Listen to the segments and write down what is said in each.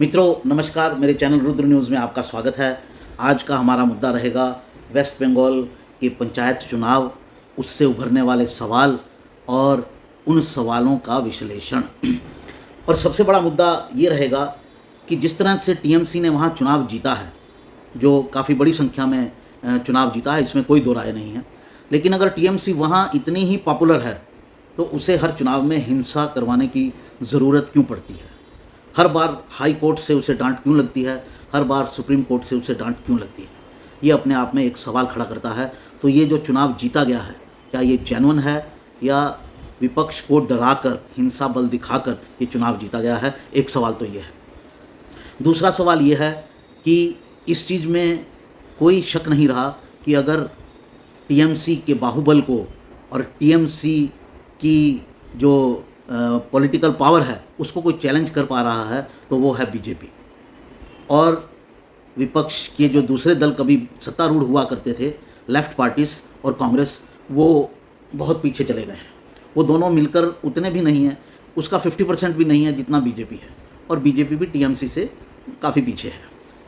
मित्रों नमस्कार, मेरे चैनल रुद्र न्यूज़ में आपका स्वागत है। आज का हमारा मुद्दा रहेगा वेस्ट बंगाल के पंचायत चुनाव, उससे उभरने वाले सवाल और उन सवालों का विश्लेषण। और सबसे बड़ा मुद्दा ये रहेगा कि जिस तरह से टीएमसी ने वहाँ चुनाव जीता है, जो काफ़ी बड़ी संख्या में चुनाव जीता है, इसमें कोई दो राय नहीं है। लेकिन अगर टीएमसी वहाँ इतनी ही पॉपुलर है तो उसे हर चुनाव में हिंसा करवाने की ज़रूरत क्यों पड़ती है? हर बार हाई कोर्ट से उसे डांट क्यों लगती है? हर बार सुप्रीम कोर्ट से उसे डांट क्यों लगती है? ये अपने आप में एक सवाल खड़ा करता है। तो ये जो चुनाव जीता गया है, क्या ये जेन्युइन है या विपक्ष को डराकर, हिंसा बल दिखाकर ये चुनाव जीता गया है? एक सवाल तो ये है। दूसरा सवाल ये है कि इस चीज़ में कोई शक नहीं रहा कि अगर टीएमसी के बाहुबल को और टीएमसी की जो पॉलिटिकल पावर है उसको कोई चैलेंज कर पा रहा है तो वो है बीजेपी। और विपक्ष के जो दूसरे दल कभी सत्तारूढ़ हुआ करते थे, लेफ्ट पार्टीज और कांग्रेस, वो बहुत पीछे चले गए हैं। वो दोनों मिलकर उतने भी नहीं हैं, उसका 50% भी नहीं है जितना बीजेपी है। और बीजेपी भी टीएमसी से काफ़ी पीछे है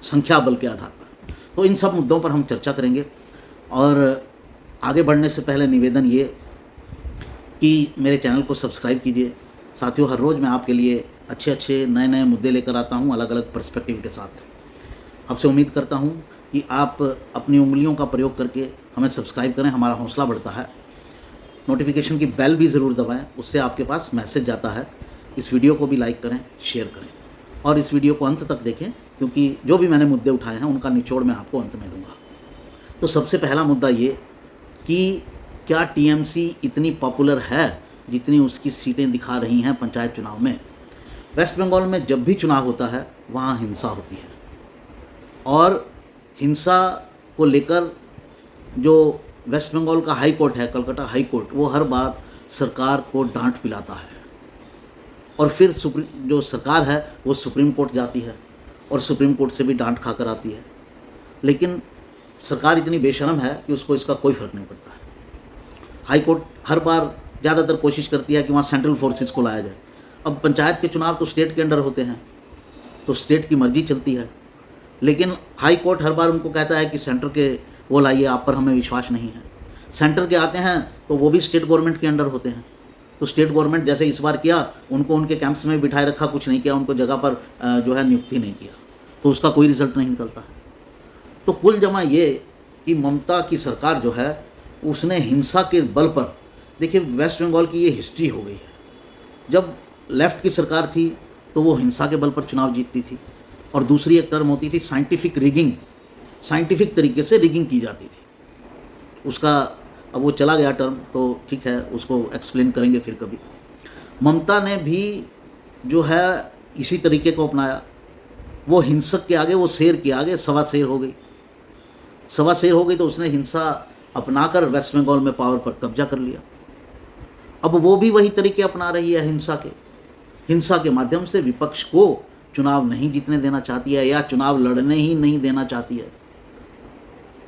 संख्या बल के आधार पर। तो इन सब मुद्दों पर हम चर्चा करेंगे। और आगे बढ़ने से पहले निवेदन ये कि मेरे चैनल को सब्सक्राइब कीजिए। साथियों, हर रोज़ मैं आपके लिए अच्छे अच्छे नए नए मुद्दे लेकर आता हूँ, अलग अलग पर्सपेक्टिव के साथ। आपसे उम्मीद करता हूँ कि आप अपनी उंगलियों का प्रयोग करके हमें सब्सक्राइब करें, हमारा हौसला बढ़ता है। नोटिफिकेशन की बेल भी ज़रूर दबाएं, उससे आपके पास मैसेज जाता है। इस वीडियो को भी लाइक करें, शेयर करें और इस वीडियो को अंत तक देखें, क्योंकि जो भी मैंने मुद्दे उठाए हैं उनका निचोड़ मैं आपको अंत में दूंगा। तो सबसे पहला मुद्दा ये कि क्या टीएमसी इतनी पॉपुलर है जितनी उसकी सीटें दिखा रही हैं पंचायत चुनाव में? वेस्ट बंगाल में जब भी चुनाव होता है वहाँ हिंसा होती है, और हिंसा को लेकर जो वेस्ट बंगाल का हाई कोर्ट है, कलकत्ता हाई कोर्ट, वो हर बार सरकार को डांट पिलाता है। और फिर जो सरकार है वो सुप्रीम कोर्ट जाती है और सुप्रीम कोर्ट से भी डांट खाकर आती है। लेकिन सरकार इतनी बेशर्म है कि उसको इसका कोई फ़र्क नहीं पड़ता है। हाई कोर्ट हर बार ज़्यादातर कोशिश करती है कि वहाँ सेंट्रल फोर्सेस को लाया जाए। अब पंचायत के चुनाव तो स्टेट के अंडर होते हैं, तो स्टेट की मर्जी चलती है। लेकिन हाई कोर्ट हर बार उनको कहता है कि सेंटर के वो लाइए, आप पर हमें विश्वास नहीं है। सेंटर के आते हैं तो वो भी स्टेट गवर्नमेंट के अंडर होते हैं। तो स्टेट गवर्नमेंट जैसे इस बार किया, उनको उनके कैंप्स में बिठाए रखा, कुछ नहीं किया, उनको जगह पर जो है नियुक्ति नहीं किया, तो उसका कोई रिजल्ट नहीं निकलता है। तो कुल जमा ये कि ममता की सरकार जो है उसने हिंसा के बल पर, देखिए वेस्ट बंगाल की ये हिस्ट्री हो गई है। जब लेफ़्ट की सरकार थी तो वो हिंसा के बल पर चुनाव जीतती थी, और दूसरी एक टर्म होती थी साइंटिफिक रिगिंग, साइंटिफिक तरीके से रिगिंग की जाती थी। उसका अब वो चला गया टर्म, तो ठीक है, उसको एक्सप्लेन करेंगे फिर कभी। ममता ने भी जो है इसी तरीके को अपनाया। वो हिंसक के आगे, वो शेर के आगे सवा शेर हो गई। सवा शेर हो गई तो उसने हिंसा अपनाकर वेस्ट बंगाल में पावर पर कब्जा कर लिया। अब वो भी वही तरीके अपना रही है हिंसा के माध्यम से विपक्ष को चुनाव नहीं जीतने देना चाहती है, या चुनाव लड़ने ही नहीं देना चाहती है।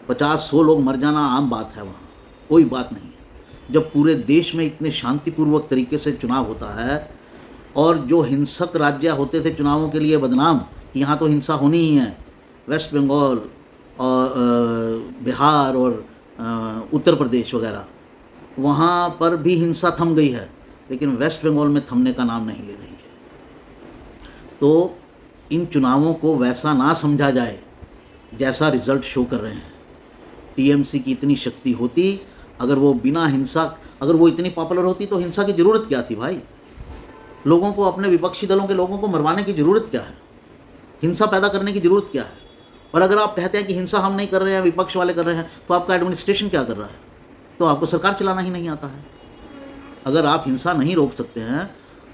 50-100 लोग मर जाना आम बात है, वहाँ कोई बात नहीं है। जब पूरे देश में इतने शांतिपूर्वक तरीके से चुनाव होता है, और जो हिंसक राज्य होते थे चुनावों के लिए बदनाम, यहाँ तो हिंसा होनी ही है, वेस्ट बंगाल और बिहार और उत्तर प्रदेश वगैरह, वहाँ पर भी हिंसा थम गई है, लेकिन वेस्ट बंगाल में थमने का नाम नहीं ले रही है। तो इन चुनावों को वैसा ना समझा जाए जैसा रिजल्ट शो कर रहे हैं। टीएमसी की इतनी शक्ति होती, अगर वो बिना हिंसा, अगर वो इतनी पॉपुलर होती तो हिंसा की ज़रूरत क्या थी भाई? लोगों को, अपने विपक्षी दलों के लोगों को मरवाने की ज़रूरत क्या है? हिंसा पैदा करने की ज़रूरत क्या है? और अगर आप कहते हैं कि हिंसा हम नहीं कर रहे हैं, विपक्ष वाले कर रहे हैं, तो आपका एडमिनिस्ट्रेशन क्या कर रहा है? तो आपको सरकार चलाना ही नहीं आता है। अगर आप हिंसा नहीं रोक सकते हैं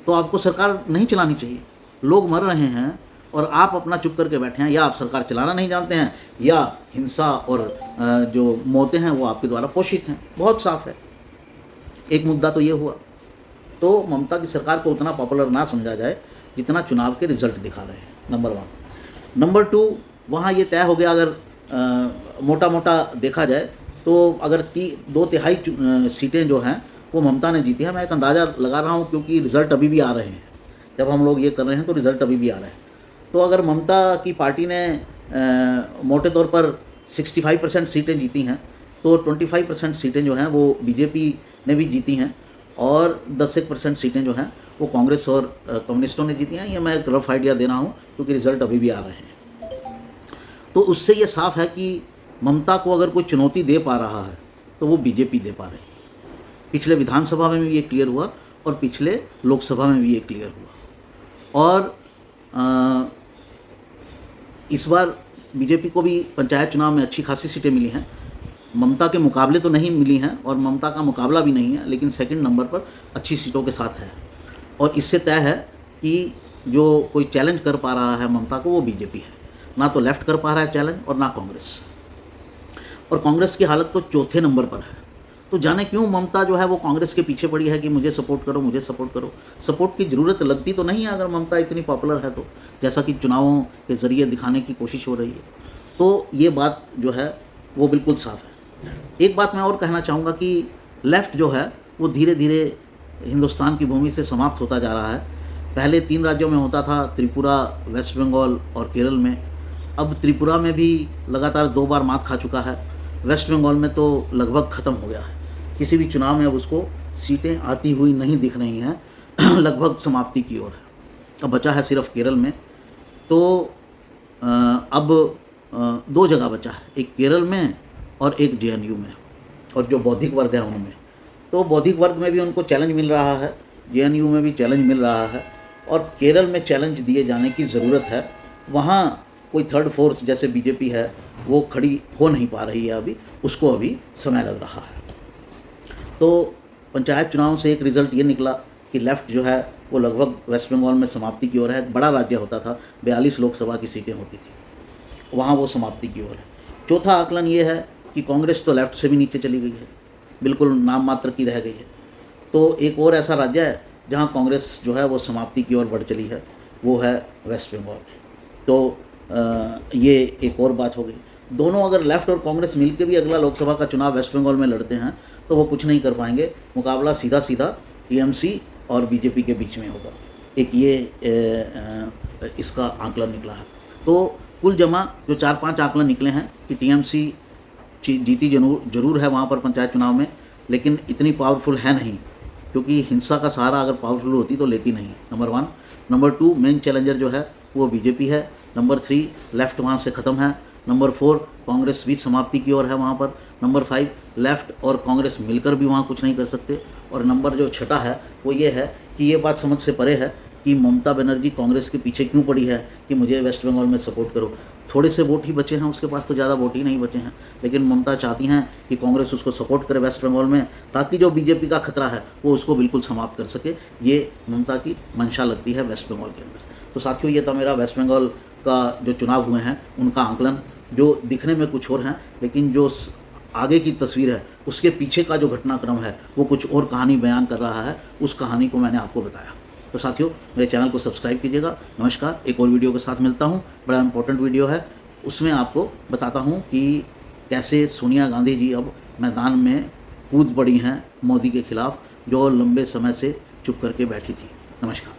तो आपको सरकार नहीं चलानी चाहिए। लोग मर रहे हैं और आप अपना चुप करके बैठे हैं, या आप सरकार चलाना नहीं जानते हैं, या हिंसा और जो मौतें हैं वो आपके द्वारा पोषित हैं। बहुत साफ है। एक मुद्दा तो ये हुआ। तो ममता की सरकार को उतना पॉपुलर ना समझा जाए जितना चुनाव के रिजल्ट दिखा रहे हैं, नंबर 1। नंबर 2, वहाँ ये तय हो गया, अगर मोटा मोटा देखा जाए तो अगर 2/3 सीटें जो हैं वो ममता ने जीती है। मैं एक अंदाज़ा लगा रहा हूँ, क्योंकि रिज़ल्ट अभी भी आ रहे हैं। जब हम लोग ये कर रहे हैं तो रिज़ल्ट अभी भी आ रहे हैं। तो अगर ममता की पार्टी ने मोटे तौर पर 65% सीटें जीती हैं, तो 25% सीटें जो हैं वो बीजेपी ने भी जीती हैं, और 10% सीटें जो हैं वो कांग्रेस और कम्युनिस्टों ने जीती हैं। ये मैं एक रफ आइडिया दे रहा हूँ क्योंकि रिजल्ट अभी भी आ रहे हैं। तो उससे ये साफ है कि ममता को अगर कोई चुनौती दे पा रहा है तो वो बीजेपी दे पा रही है। पिछले विधानसभा में भी ये क्लियर हुआ और पिछले लोकसभा में भी ये क्लियर हुआ। और इस बार बीजेपी को भी पंचायत चुनाव में अच्छी खासी सीटें मिली हैं। ममता के मुकाबले तो नहीं मिली हैं और ममता का मुकाबला भी नहीं है, लेकिन सेकंड नंबर पर अच्छी सीटों के साथ है। और इससे तय है कि जो कोई चैलेंज कर पा रहा है ममता को वो बीजेपी है। ना तो लेफ्ट कर पा रहा है चैलेंज और ना कांग्रेस। और कांग्रेस की हालत तो चौथे नंबर पर है। तो जाने क्यों ममता जो है वो कांग्रेस के पीछे पड़ी है कि मुझे सपोर्ट करो, मुझे सपोर्ट करो। सपोर्ट की ज़रूरत लगती तो नहीं है अगर ममता इतनी पॉपुलर है तो, जैसा कि चुनावों के ज़रिए दिखाने की कोशिश हो रही है। तो ये बात जो है वो बिल्कुल साफ है। एक बात मैं और कहना चाहूँगा कि लेफ़्ट जो है वो धीरे धीरे हिंदुस्तान की भूमि से समाप्त होता जा रहा है। पहले 3 राज्यों में होता था, त्रिपुरा, वेस्ट बंगाल और केरल में। अब त्रिपुरा में भी लगातार 2 बार मात खा चुका है। वेस्ट बंगाल में तो लगभग ख़त्म हो गया है। किसी भी चुनाव में अब उसको सीटें आती हुई नहीं दिख रही हैं लगभग समाप्ति की ओर है। अब बचा है सिर्फ केरल में। तो अब 2 जगह बचा है, एक केरल में और एक जेएनयू में, और जो बौद्धिक वर्ग है उनमें। तो बौद्धिक वर्ग में भी उनको चैलेंज मिल रहा है, जेएनयू में भी चैलेंज मिल रहा है, और केरल में चैलेंज दिए जाने की ज़रूरत है। वहाँ कोई थर्ड फोर्स जैसे बीजेपी है वो खड़ी हो नहीं पा रही है अभी, उसको अभी समय लग रहा है। तो पंचायत चुनाव से एक रिज़ल्ट ये निकला कि लेफ़्ट जो है वो लगभग वेस्ट बंगाल में समाप्ति की ओर है। बड़ा राज्य होता था, 42 लोकसभा की सीटें होती थी, वहाँ वो समाप्ति की ओर है। चौथा आकलन ये है कि कांग्रेस तो लेफ़्ट से भी नीचे चली गई है, बिल्कुल नाम मात्र की रह गई है। तो एक और ऐसा राज्य है जहाँ कांग्रेस जो है वो समाप्ति की ओर बढ़ चली है, वो है वेस्ट बंगाल। तो ये एक और बात हो गई। दोनों अगर लेफ़्ट और कांग्रेस मिलकर भी अगला लोकसभा का चुनाव वेस्ट बंगाल में लड़ते हैं तो वो कुछ नहीं कर पाएंगे। मुकाबला सीधा सीधा टीएमसी और बीजेपी के बीच में होगा। एक ये इसका आंकलन निकला है। तो कुल जमा जो 4-5 आंकलन निकले हैं कि टीएमसी जीती जरूर है वहाँ पर पंचायत चुनाव में, लेकिन इतनी पावरफुल है नहीं, क्योंकि हिंसा का सहारा अगर पावरफुल होती तो लेती नहीं, नंबर 1। नंबर 2, मेन चैलेंजर जो है वो बीजेपी है। नंबर 3, लेफ़्ट वहाँ से ख़त्म है। नंबर 4, कांग्रेस भी समाप्ति की ओर है वहाँ पर। नंबर 5, लेफ़्ट और कांग्रेस मिलकर भी वहाँ कुछ नहीं कर सकते। और नंबर जो छठा है वो ये है कि ये बात समझ से परे है कि ममता बनर्जी कांग्रेस के पीछे क्यों पड़ी है कि मुझे वेस्ट बंगाल में सपोर्ट करो। थोड़े से वोट ही बचे हैं उसके पास, तो ज़्यादा वोट ही नहीं बचे हैं, लेकिन ममता चाहती हैं कि कांग्रेस उसको सपोर्ट करे वेस्ट बंगाल में, ताकि जो बीजेपी का खतरा है वो उसको बिल्कुल समाप्त कर सके। ये ममता की मंशा लगती है वेस्ट बंगाल के अंदर। तो साथियों, ये था मेरा वेस्ट बंगाल का जो चुनाव हुए हैं उनका आंकलन, जो दिखने में कुछ और हैं, लेकिन जो आगे की तस्वीर है उसके पीछे का जो घटनाक्रम है वो कुछ और कहानी बयान कर रहा है। उस कहानी को मैंने आपको बताया। तो साथियों, मेरे चैनल को सब्सक्राइब कीजिएगा। नमस्कार। एक और वीडियो के साथ मिलता हूँ। बड़ा इंपॉर्टेंट वीडियो है, उसमें आपको बताता हूँ कि कैसे सोनिया गांधी जी अब मैदान में कूद पड़ी हैं मोदी के खिलाफ, जो लंबे समय से चुप करके बैठी थी। नमस्कार।